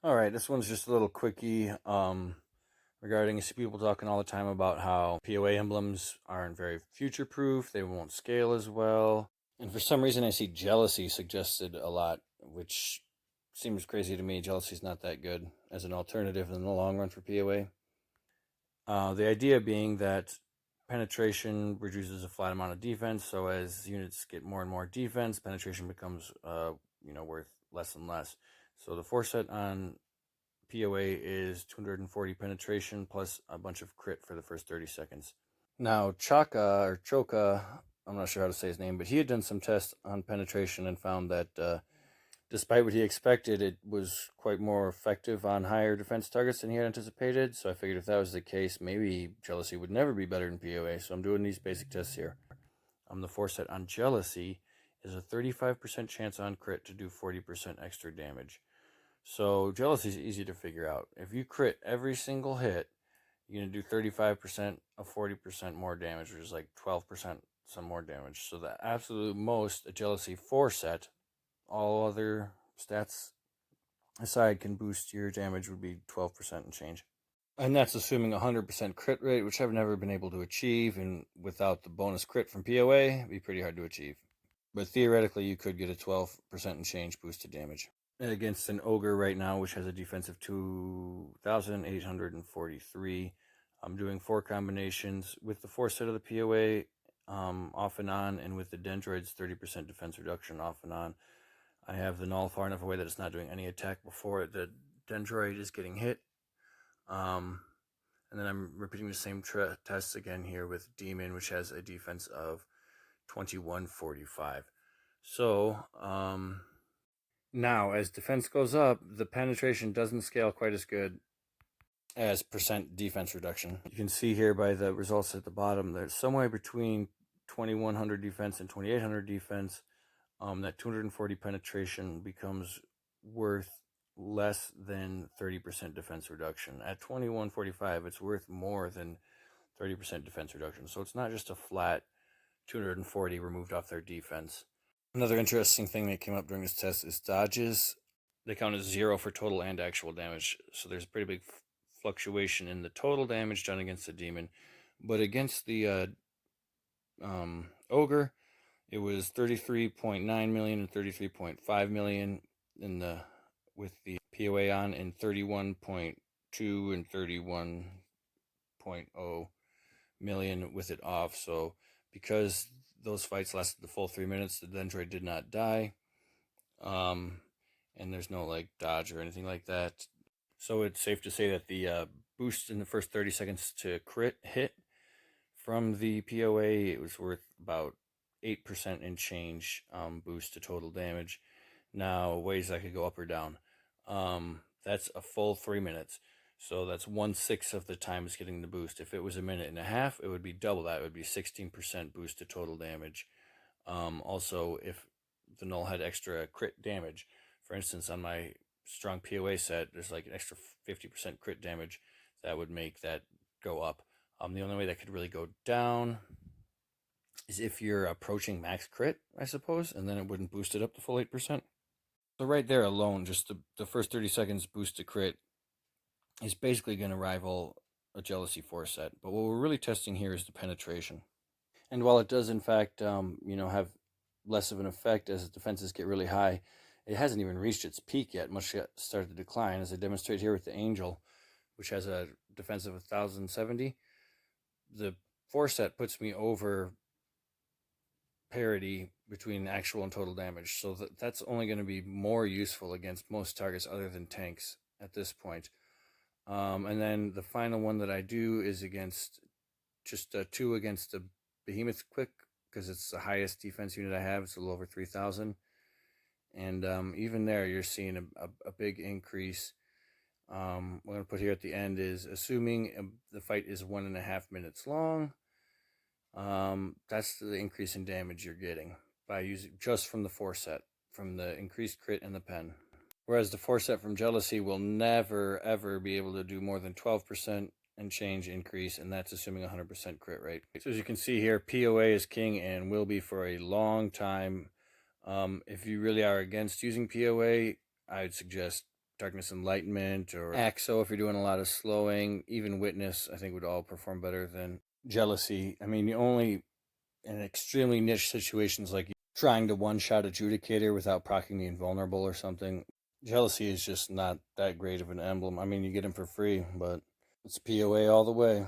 All right, this one's just a little quickie regarding I see people talking all the time about how POA emblems aren't very future proof, they won't scale as well. And for some reason, I see jealousy suggested a lot, which seems crazy to me. Jealousy's not that good as an alternative in the long run for POA. The idea being that penetration reduces a flat amount of defense, so as units get more and more defense, penetration becomes worth less and less. So the foreset on POA is 240 penetration plus a bunch of crit for the first 30 seconds. Now, Choka, I'm not sure how to say his name, but he had done some tests on penetration and found that despite what he expected, it was quite more effective on higher defense targets than he had anticipated. So I figured if that was the case, maybe Jealousy would never be better than POA. So I'm doing these basic tests here. The foreset on Jealousy is a 35% chance on crit to do 40% extra damage. So jealousy is easy to figure out. If you crit every single hit, you're going to do 35% of 40% more damage, which is like 12% some more damage. So the absolute most a jealousy foreset, all other stats aside, can boost your damage would be 12% and change. And that's assuming 100% crit rate, which I've never been able to achieve. And without the bonus crit from POA, it'd be pretty hard to achieve. But theoretically, you could get a 12% and change boost to damage against an ogre right now, which has a defense of 2,843. I'm doing 4 combinations with the foreset of the POA off and on, and with the dendroids 30% defense reduction off and on. I have the null far enough away that it's not doing any attack before the dendroid is getting hit. And then I'm repeating the same tests again here with demon, which has a defense of 2145. So now, as defense goes up, the penetration doesn't scale quite as good as percent defense reduction. You can see here by the results at the bottom, there's somewhere between 2100 defense and 2800 defense. That 240 penetration becomes worth less than 30% defense reduction. At 2145, it's worth more than 30% defense reduction. So it's not just a flat 240 removed off their defense. Another interesting thing that came up during this test is dodges. They count as 0 for total and actual damage. So there's a pretty big fluctuation in the total damage done against the demon. But against the ogre, it was 33.9 million and 33.5 million with the POA on, and 31.2 and 31.0 million with it off. So because those fights lasted the full 3 minutes, the dendroid did not die. And there's no like dodge or anything like that. So it's safe to say that the boost in the first 30 seconds to crit hit from the POA, it was worth about 8% and change boost to total damage. Now, ways that could go up or down. That's a full 3 minutes. So that's 1/6 of the time it's getting the boost. If it was a minute and a half, it would be double that. It would be 16% boost to total damage. Also, if the null had extra crit damage, for instance, on my strong POA set, there's like an extra 50% crit damage that would make that go up. The only way that could really go down is if you're approaching max crit, I suppose, and then it wouldn't boost it up to full 8%. So right there alone, just the first 30 seconds boost to crit is basically going to rival a jealousy foreset. But what we're really testing here is the penetration. And while it does, in fact, have less of an effect as the defenses get really high, it hasn't even reached its peak yet, much yet started to decline, as I demonstrate here with the Angel, which has a defense of 1,070. The foreset puts me over parity between actual and total damage, so that's only going to be more useful against most targets other than tanks at this point. And then the final one that I do is against just 2 against the Behemoth Quick, because it's the highest defense unit I have. It's a little over 3,000. And even there, you're seeing a big increase. What I'm going to put here at the end is assuming the fight is 1.5 minutes long. That's the increase in damage you're getting by using just from the foreset, from the increased crit and the pen. Whereas the foreset from Jealousy will never, ever be able to do more than 12% and change increase, and that's assuming 100% crit rate. So as you can see here, POA is king and will be for a long time. If you really are against using POA, I would suggest Darkness Enlightenment, or Axo if you're doing a lot of slowing. Even Witness, I think, would all perform better than Jealousy. I mean, you only in extremely niche situations like trying to one-shot Adjudicator without proccing the Invulnerable or something. Jealousy is just not that great of an emblem. I mean, you get him for free, but it's POA all the way.